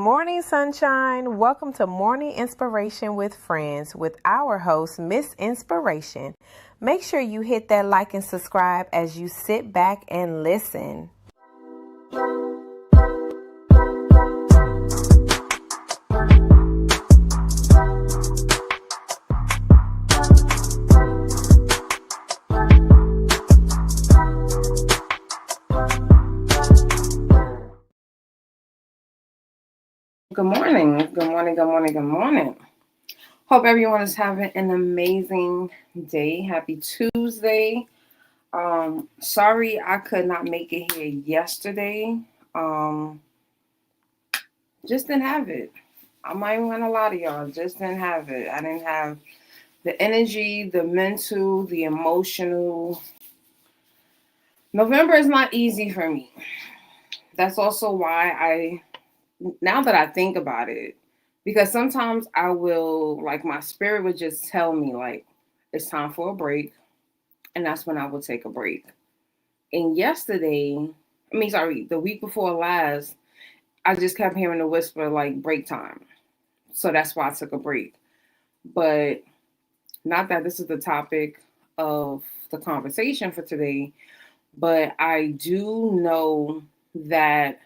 morning, sunshine. Welcome to Morning Inspiration with Friends with our host, Miss Inspiration. Make sure you hit that like and subscribe as you sit back and listen. Good morning. Good morning. Good morning. Good morning. Hope everyone is having an amazing day. Happy Tuesday. Sorry I could not make it here yesterday. Just didn't have it. I'm not even gonna lie to y'all. Just didn't have it. I didn't have the energy, the mental, the emotional. November is not easy for me. That's also why now that I think about it, because sometimes I will, like, my spirit would just tell me, like, it's time for a break. And that's when I will take a break. And the week before last, I just kept hearing the whisper, like, break time. So that's why I took a break. But not that this is the topic of the conversation for today, but I do know that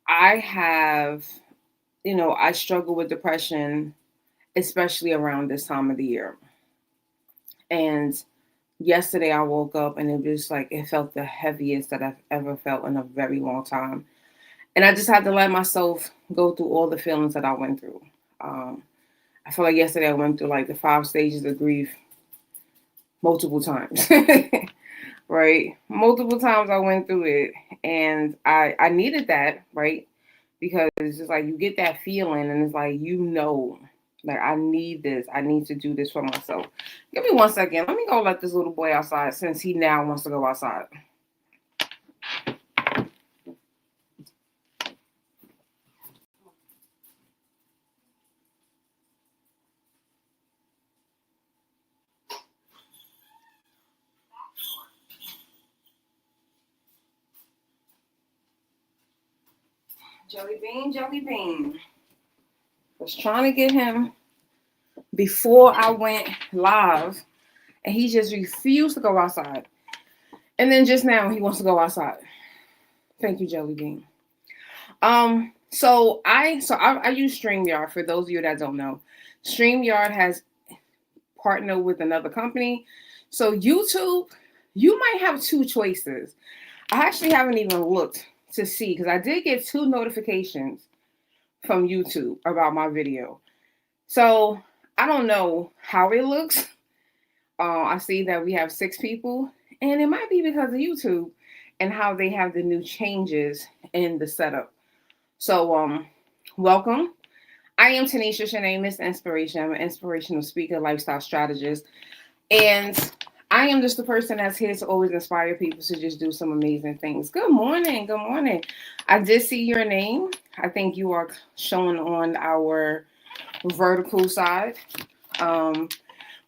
I have, I struggle with depression, especially around this time of the year. And yesterday I woke up and it felt the heaviest that I've ever felt in a very long time. And I just had to let myself go through all the feelings that I went through. I feel like yesterday I went through like the 5 stages of grief multiple times. Right? Multiple times I went through it. And I needed that, right? Because it's just like you get that feeling and it's like, like, I need this. I need to do this for myself. Give me 1 second. Let me go let this little boy outside since he now wants to go outside. Jelly bean. Was trying to get him before I went live, and he just refused to go outside. And then just now he wants to go outside. Thank you, Jelly Bean. So I use StreamYard. For those of you that don't know, StreamYard has partnered with another company. So YouTube, you might have 2 choices. I actually haven't even looked to see because I did get 2 notifications from YouTube about my video. So I don't know how it looks. I see that we have 6 people, and it might be because of YouTube and how they have the new changes in the setup. So welcome. I am Tanisha Shanae, Miss Inspiration. I'm an inspirational speaker, lifestyle strategist, and I am just the person that's here to always inspire people to just do some amazing things. Good morning. Good morning. I did see your name. I think you are showing on our vertical side. But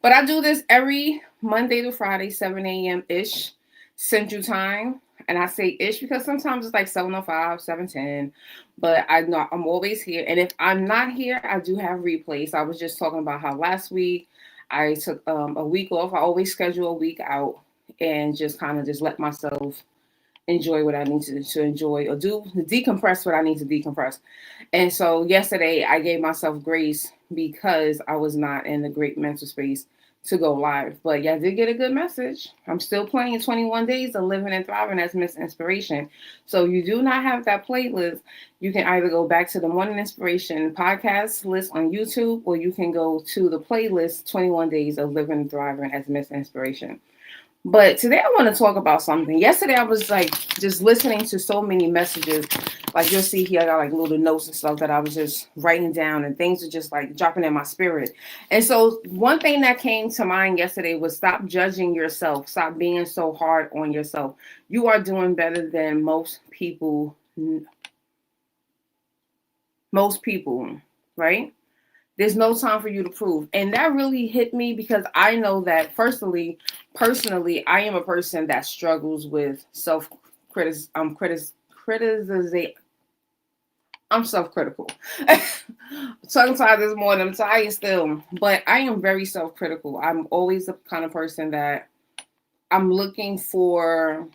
I do this every Monday to Friday, 7 a.m. ish Central Time. And I say ish because sometimes it's like 7:05, 7:10. But I know I'm always here. And if I'm not here, I do have replays. I was just talking about how last week I took a week off. I always schedule a week out and just kind of just let myself enjoy what I need to enjoy, or decompress what I need to decompress. And so yesterday I gave myself grace because I was not in a great mental space to go live. But yeah, I did get a good message. I'm still playing 21 Days of Living and Thriving as Miss Inspiration. So you do not have that playlist. You can either go back to the Morning Inspiration podcast list on YouTube, or you can go to the playlist 21 Days of Living and Thriving as Miss Inspiration. But today I want to talk about something. Yesterday I was like just listening to so many messages. Like you'll see here, I got like little notes and stuff that I was just writing down, and things are just like dropping in my spirit. And so one thing that came to mind yesterday was stop judging yourself. Stop being so hard on yourself. You are doing better than most people, right? There's no time for you to prove. And that really hit me because I know that personally, I am a person that struggles with criticism. I'm self-critical. Tongue tied this morning. I'm tired still, but I am very self-critical. I'm always the kind of person that I'm looking for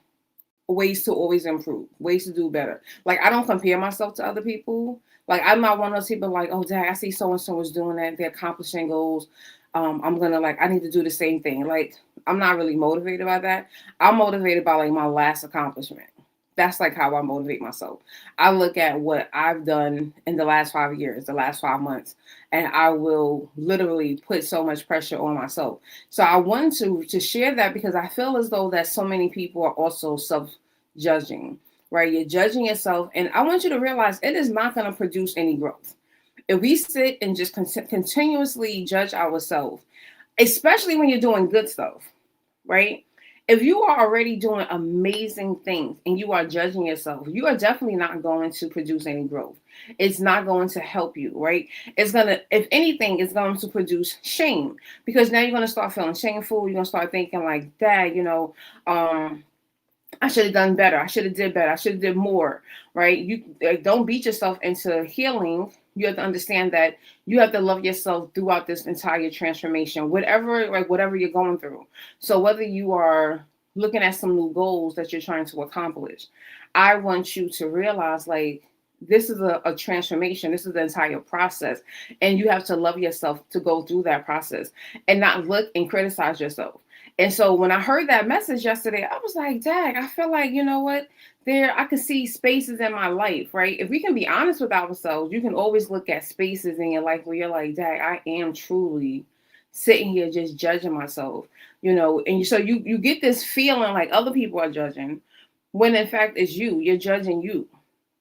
ways to always improve, ways to do better. Like I don't compare myself to other people. Like I'm not one of those people like, oh, dang, I see so and so is doing that. They're accomplishing goals. I'm gonna like I need to do the same thing. Like I'm not really motivated by that. I'm motivated by like my last accomplishment. That's like how I motivate myself. I look at what I've done in the last 5 years, the last 5 months, and I will literally put so much pressure on myself. So I wanted to share that because I feel as though that so many people are also self-judging, right? You're judging yourself, and I want you to realize it is not going to produce any growth. If we sit and just continuously judge ourselves, especially when you're doing good stuff, right? If you are already doing amazing things and you are judging yourself, you are definitely not going to produce any growth. It's not going to help you, right? It's going to, if anything, it's going to produce shame because now you're going to start feeling shameful. You're going to start thinking like, Dad, I should have done better. I should have did better. I should have did more, right? You don't beat yourself into healing. You have to understand that you have to love yourself throughout this entire transformation, whatever you're going through. So whether you are looking at some new goals that you're trying to accomplish, I want you to realize like this is a transformation. This is the entire process. And you have to love yourself to go through that process and not look and criticize yourself. And so when I heard that message yesterday, I was like, dang, I feel like, you know what? I could see spaces in my life, right? If we can be honest with ourselves, you can always look at spaces in your life where you're like, dang, I am truly sitting here just judging myself, and so you get this feeling like other people are judging when in fact it's you're judging you.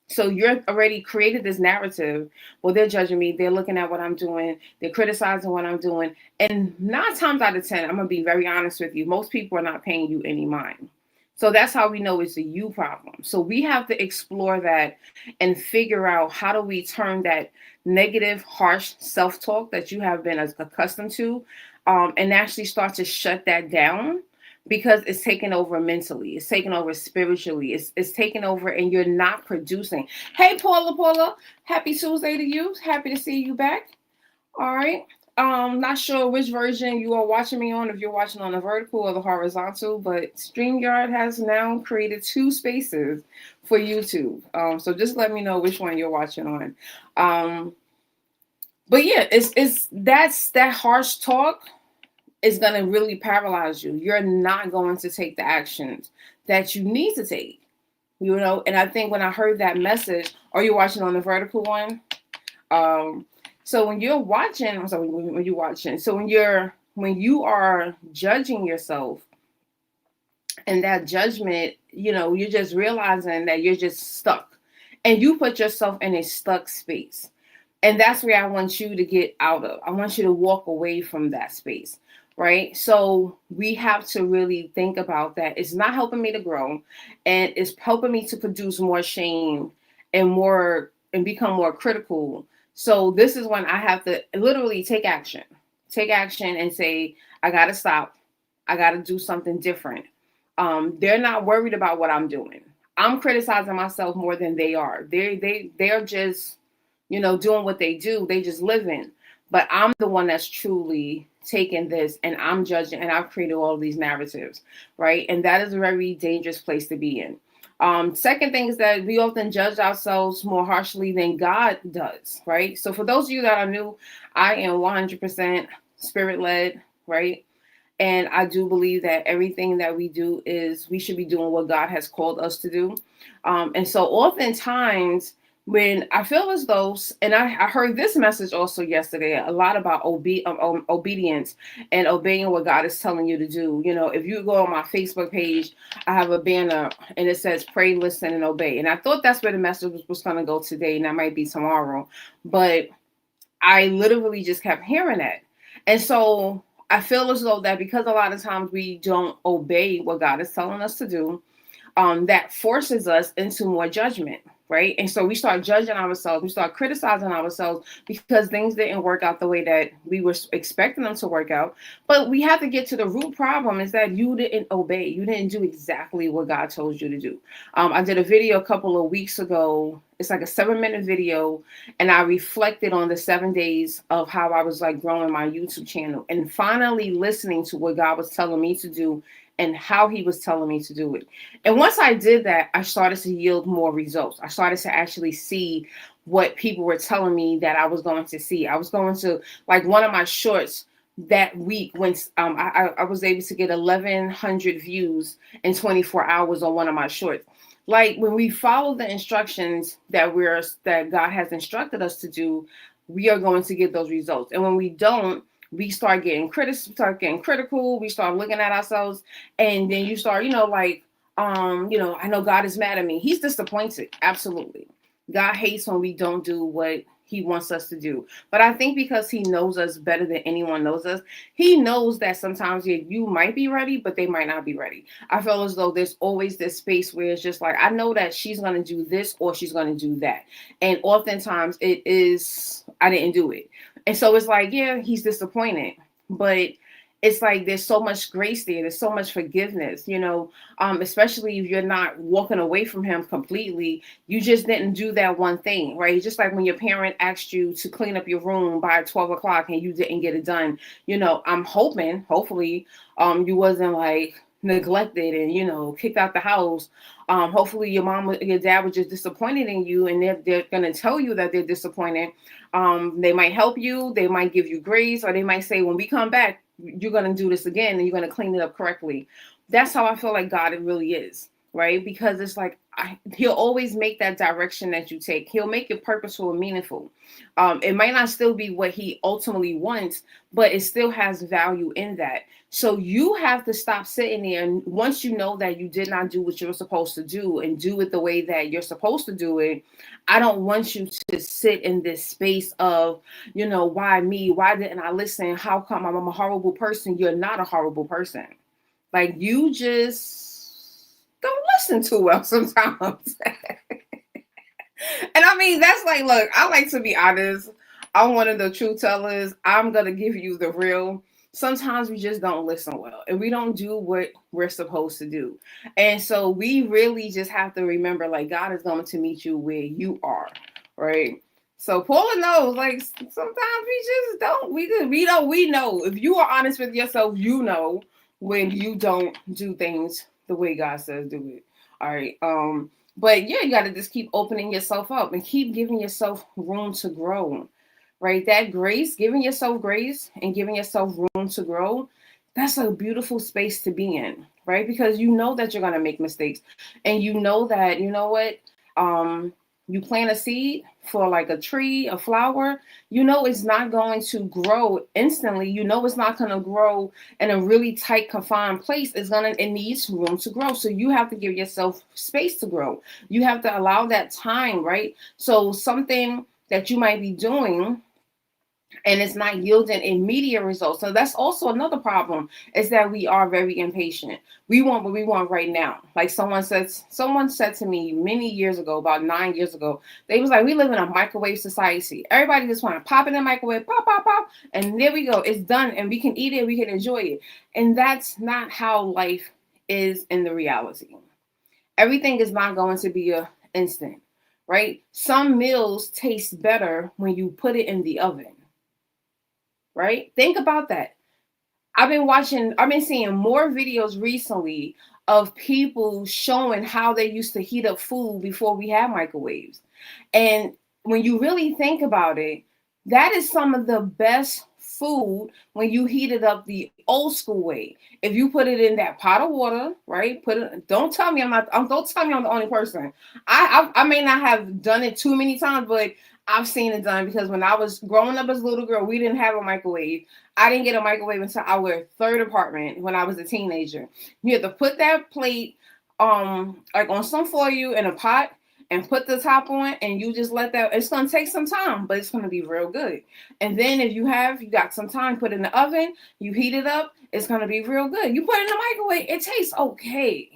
So you're already created this narrative. Well, they're judging me. They're looking at what I'm doing. They're criticizing what I'm doing. And 9 times out of 10, I'm going to be very honest with you. Most people are not paying you any mind. So that's how we know it's a you problem. So we have to explore that and figure out how do we turn that negative, harsh self-talk that you have been accustomed to and actually start to shut that down because it's taken over mentally, it's taken over spiritually, it's taken over and you're not producing. Hey, Paula, happy Tuesday to you. Happy to see you back. All right. Not sure which version you are watching me on, if you're watching on the vertical or the horizontal, but StreamYard has now created 2 spaces for YouTube. So just let me know which one you're watching on. But yeah, that's that harsh talk is going to really paralyze you. You're not going to take the actions that you need to take, And I think when I heard that message, are you watching on the vertical one? So when you're watching, I'm sorry, when you're watching, so when you are judging yourself and that judgment, you're just realizing that you're just stuck and you put yourself in a stuck space. And that's where I want you to get out of. I want you to walk away from that space. Right. So we have to really think about that. It's not helping me to grow and it's helping me to produce more shame and become more critical. So this is when I have to literally take action and say, I got to stop. I got to do something different. They're not worried about what I'm doing. I'm criticizing myself more than they are. They're just, doing what they do. They just living. But I'm the one that's truly taking this and I'm judging and I've created all of these narratives, right? And that is a very dangerous place to be in. Second thing is that we often judge ourselves more harshly than God does, right? So for those of you that are new, I am 100% spirit-led, right? And I do believe that everything that we do we should be doing what God has called us to do. And so oftentimes when I feel as though, and I heard this message also yesterday, a lot about obedience and obeying what God is telling you to do. If you go on my Facebook page, I have a banner and it says pray, listen, and obey. And I thought that's where the message was going to go today, and that might be tomorrow. But I literally just kept hearing that. And so I feel as though that because a lot of times we don't obey what God is telling us to do, that forces us into more judgment. Right. And so we start judging ourselves. We start criticizing ourselves because things didn't work out the way that we were expecting them to work out. But we have to get to the root problem is that you didn't obey. You didn't do exactly what God told you to do. I did a video a couple of weeks ago. It's like a 7-minute video, and I reflected on the 7 days of how I was like growing my YouTube channel and finally listening to what God was telling me to do and how he was telling me to do it. And once I did that, I started to yield more results. I started to actually see what people were telling me that I was going to see. I was going to, like, one of my shorts that week when I was able to get 1,100 views in 24 hours on one of my shorts. Like, when we follow the instructions that God has instructed us to do, we are going to get those results. And when we don't, we start getting critical. We start looking at ourselves, and then you start, like, I know God is mad at me. He's disappointed. Absolutely. God hates when we don't do what he wants us to do. But I think because he knows us better than anyone knows us, he knows that sometimes you might be ready, but they might not be ready. I feel as though there's always this space where it's just like, I know that she's going to do this or she's going to do that. And oftentimes it is, I didn't do it. And so it's like, yeah, he's disappointed, but it's like there's so much grace there. There's so much forgiveness, especially if you're not walking away from him completely. You just didn't do that one thing, right? Just like when your parent asked you to clean up your room by 12 o'clock and you didn't get it done. I'm hopefully, you wasn't like neglected and, kicked out the house. Hopefully your dad was just disappointed in you, and they're going to tell you that they're disappointed. They might help you. They might give you grace, or they might say, when we come back, you're going to do this again and you're going to clean it up correctly. That's how I feel like God, it really is, right? Because it's like, he'll always make that direction that you take. He'll make it purposeful and meaningful. It might not still be what he ultimately wants, but it still has value in that. So you have to stop sitting there. And once you know that you did not do what you were supposed to do and do it the way that you're supposed to do it, I don't want you to sit in this space of, why me? Why didn't I listen? How come I'm a horrible person? You're not a horrible person. Like, you just don't listen too well sometimes. And I mean, that's like, look, I like to be honest. I'm one of the truth tellers. I'm going to give you the real. Sometimes we just don't listen well, and we don't do what we're supposed to do. And so we really just have to remember, like, God is going to meet you where you are, right? So Paula knows, like, sometimes we just don't. We know. If you are honest with yourself, you know when you don't do things the way God says do it. All right. But yeah, you got to just keep opening yourself up and keep giving yourself room to grow. Right? That grace, giving yourself grace and giving yourself room to grow, that's a beautiful space to be in, right? Because you know that you're going to make mistakes, and you know that, you plant a seed for like a tree, a flower, it's not going to grow instantly. It's not going to grow in a really tight, confined place. It needs room to grow. So you have to give yourself space to grow. You have to allow that time, right? So something that you might be doing and it's not yielding immediate results. So that's also another problem, is that we are very impatient. We want what we want right now. Like someone said to me many years ago, about 9 years ago, they was like, we live in a microwave society. Everybody just want to pop in the microwave, pop, pop, pop, and there we go. It's done, and we can eat it, we can enjoy it. And that's not how life is in the reality. Everything is not going to be an instant, right? Some meals taste better when you put it in the oven. Right? Think about that. I've been seeing more videos recently of people showing how they used to heat up food before we had microwaves. And when you really think about it, that is some of the best food when you heat it up the old school way. If you put it in that pot of water, right? Don't tell me I'm the only person. I may not have done it too many times, but I've seen it done, because when I was growing up as a little girl, we didn't have a microwave. I didn't get a microwave until our third apartment when I was a teenager. You had to put that plate like on some foil in a pot and put the top on, and you just let that. It's gonna take some time, but it's gonna be real good. And then if you got some time, put it in the oven, you heat it up, it's gonna be real good. You put it in the microwave, it tastes okay,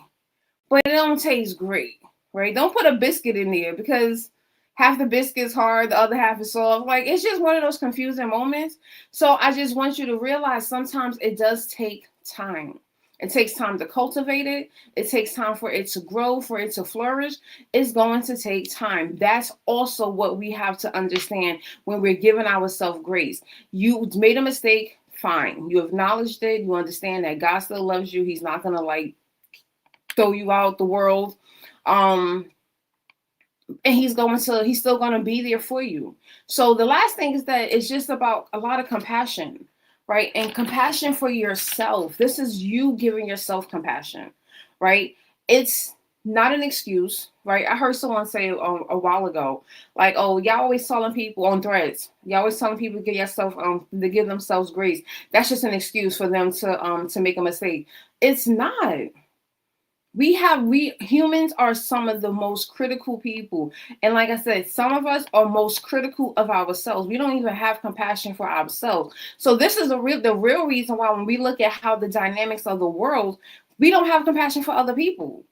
but it don't taste great, right? Don't put a biscuit in there, because half the biscuit's hard, the other half is soft. Like, it's just one of those confusing moments. So I just want you to realize sometimes it does take time. It takes time to cultivate it. It takes time for it to grow, for it to flourish. It's going to take time. That's also what we have to understand when we're giving ourselves grace. You made a mistake, fine. You acknowledged it. You understand that God still loves you. He's not going to like throw you out the world. And he's still going to be there for you. So the last thing is that it's just about a lot of compassion, right? And compassion for yourself. This is you giving yourself compassion, right? It's not an excuse, right? I heard someone say a while ago, like, oh, y'all always telling people on Threads, y'all always telling people to give themselves grace. That's just an excuse for them to make a mistake. It's not. We humans are some of the most critical people. And like I said, some of us are most critical of ourselves. We don't even have compassion for ourselves. So this is the real reason why when we look at how the dynamics of the world, we don't have compassion for other people.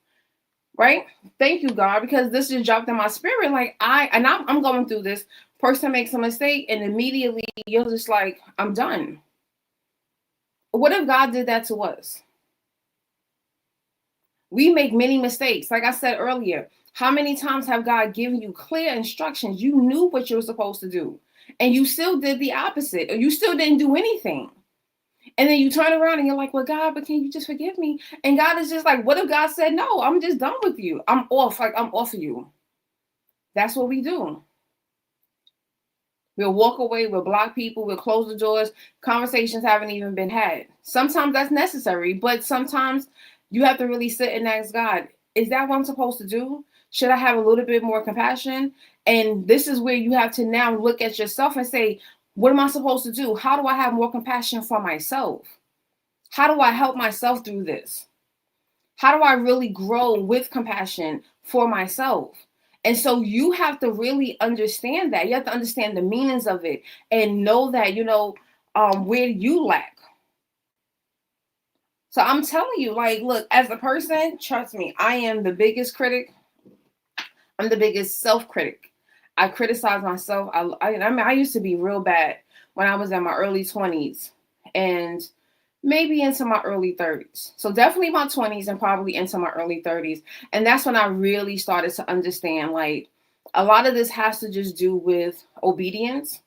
Right? Thank you, God, because this just dropped in my spirit. Like I'm going through this. Person makes a mistake and immediately you're just like, I'm done. What if God did that to us? We make many mistakes. Like I said earlier, how many times have God given you clear instructions? You knew what you were supposed to do, and you still did the opposite, or you still didn't do anything. And then you turn around and you're like, well, God, but can you just forgive me? And God is just like, what if God said, no, I'm just done with you. I'm off. Like, I'm off of you. That's what we do. We'll walk away, we'll block people, we'll close the doors. Conversations haven't even been had. Sometimes that's necessary, but sometimes you have to really sit and ask God, is that what I'm supposed to do? Should I have a little bit more compassion? And this is where you have to now look at yourself and say, what am I supposed to do? How do I have more compassion for myself? How do I help myself through this? How do I really grow with compassion for myself? And so you have to really understand that. You have to understand the meanings of it and know that, where you lack. So I'm telling you, like, look, as a person, trust me, I am the biggest critic. I'm the biggest self-critic. I criticize myself. I used to be real bad when I was in my early 20s and maybe into my early 30s. So definitely my 20s and probably into my early 30s. And that's when I really started to understand, like, a lot of this has to just do with obedience,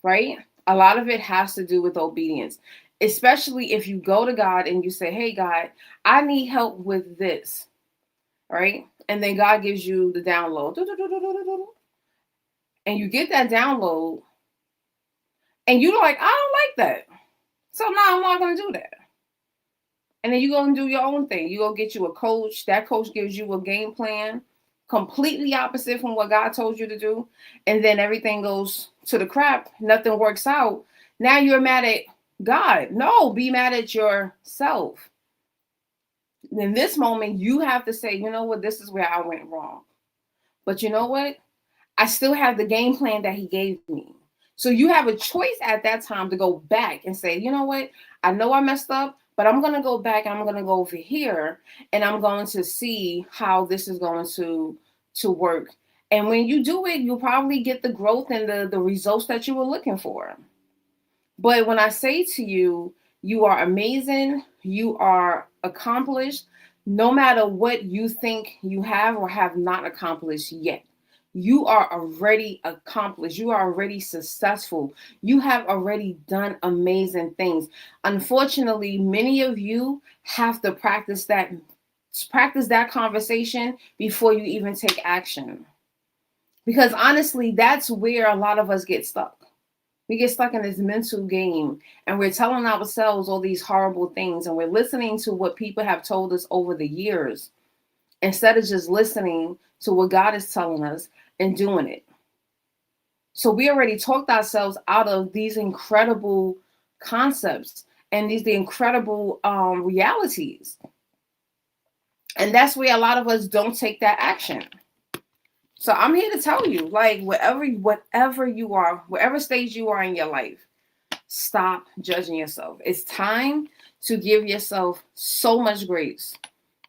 right? A lot of it has to do with obedience, especially if you go to God and you say, hey, God, I need help with this, right? And then God gives you the download. And you get that download and you're like, I don't like that. So now I'm not going to do that. And then you go and do your own thing. You go get you a coach. That coach gives you a game plan completely opposite from what God told you to do. And then everything goes to the crap. Nothing works out. Now you're mad at God. No, be mad at yourself. In this moment, you have to say, you know what? This is where I went wrong. But you know what? I still have the game plan that he gave me. So you have a choice at that time to go back and say, you know what? I know I messed up, but I'm going to go back and I'm going to go over here and I'm going to see how this is going to work. And when you do it, you'll probably get the growth and the results that you were looking for. But when I say to you, you are amazing, you are accomplished, no matter what you think you have or have not accomplished yet. You are already accomplished. You are already successful. You have already done amazing things. Unfortunately, many of you have to practice that conversation before you even take action. Because honestly, that's where a lot of us get stuck. We get stuck in this mental game and we're telling ourselves all these horrible things and we're listening to what people have told us over the years instead of just listening to what God is telling us and doing it. So we already talked ourselves out of these incredible concepts and the incredible realities. And that's where a lot of us don't take that action. So I'm here to tell you, like, whatever you are, whatever stage you are in your life, stop judging yourself. It's time to give yourself so much grace.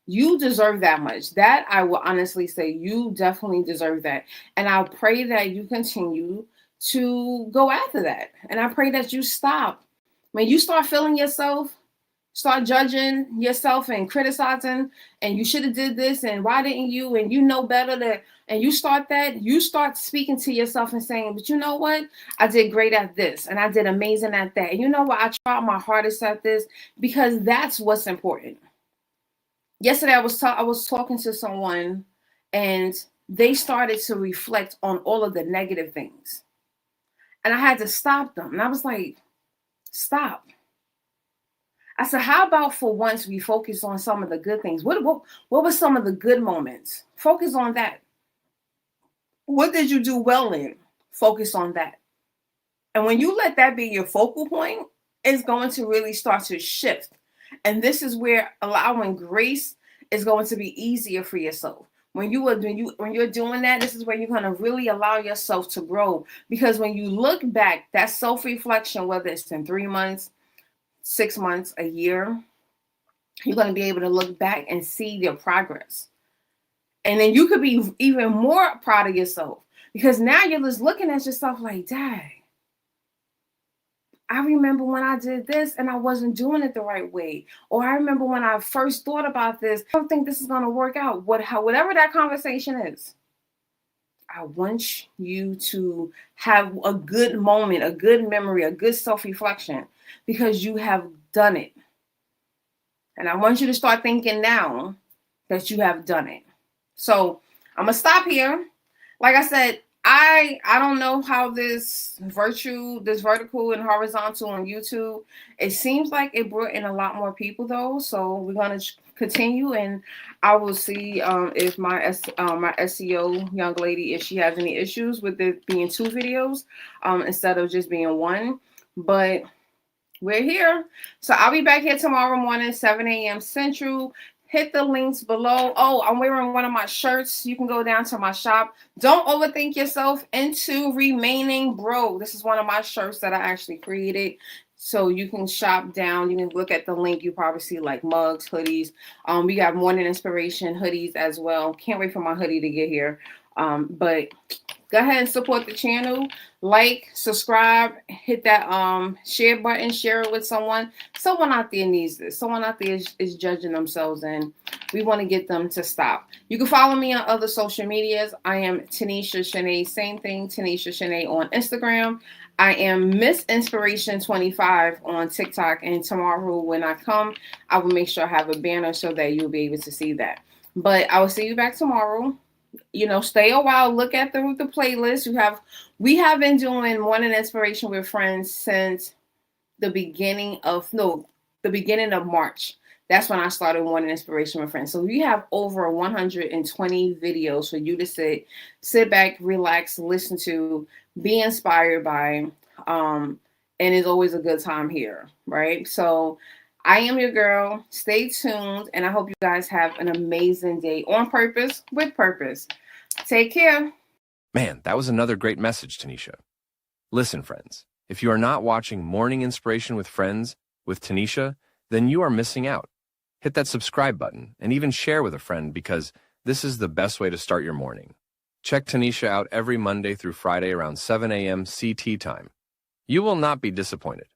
You deserve that much. That I will honestly say, you definitely deserve that. And I'll pray that you continue to go after that. And I pray that you stop. When you start feeling yourself start judging yourself and criticizing, and you should have did this, and why didn't you, and you know better that, and you start speaking to yourself and saying, but you know what, I did great at this, and I did amazing at that, and you know what, I tried my hardest at this, because that's what's important. Yesterday I was talking to someone, and they started to reflect on all of the negative things, and I had to stop them, and I was like, stop. I said, how about for once we focus on some of the good things? What were some of the good moments? Focus on that. What did you do well in? Focus on that. And when you let that be your focal point, it's going to really start to shift. And this is where allowing grace is going to be easier for yourself. When you're doing that, this is where you're going to really allow yourself to grow. Because when you look back, that self-reflection, whether it's in 3 months, 6 months, a year, you're going to be able to look back and see your progress. And then you could be even more proud of yourself, because now you're just looking at yourself like, dang, I remember when I did this and I wasn't doing it the right way. Or I remember when I first thought about this, I don't think this is going to work out. Whatever that conversation is, I want you to have a good moment, a good memory, a good self-reflection, because you have done it. And I want you to start thinking now that you have done it. So I'm going to stop here. Like I said, I don't know how this vertical and horizontal on YouTube, it seems like it brought in a lot more people though. So we're going to continue, and I will see if my SEO young lady, if she has any issues with it being 2 videos instead of just being 1. But we're here. So I'll be back here tomorrow morning, 7 a.m. Central. Hit the links below. Oh, I'm wearing one of my shirts. You can go down to my shop. Don't overthink yourself into remaining broke. This is one of my shirts that I actually created. So you can shop down. You can look at the link. You probably see like mugs, hoodies. We got morning inspiration hoodies as well. Can't wait for my hoodie to get here. But go ahead and support the channel. Like, subscribe, hit that share button, share it with someone. Someone out there needs this. Someone out there is judging themselves, and we want to get them to stop. You can follow me on other social medias. I am Tanisha Shanae, same thing, Tanisha Shanae on Instagram. I am Miss Inspiration 25 on TikTok, and tomorrow when I come, I will make sure I have a banner so that you'll be able to see that. But I will see you back tomorrow. You know, stay a while, look at the playlist. We have been doing Morning Inspiration with Friends since the beginning of March. That's when I started Morning Inspiration with Friends. So we have over 120 videos for you to sit back, relax, listen to, be inspired by, and it's always a good time here, right? So I am your girl. Stay tuned, and I hope you guys have an amazing day on purpose, with purpose. Take care. Man, that was another great message, Tanisha. Listen, friends, if you are not watching Morning Inspiration with Friends with Tanisha, then you are missing out. Hit that subscribe button and even share with a friend, because this is the best way to start your morning. Check Tanisha out every Monday through Friday around 7 a.m. CT time. You will not be disappointed.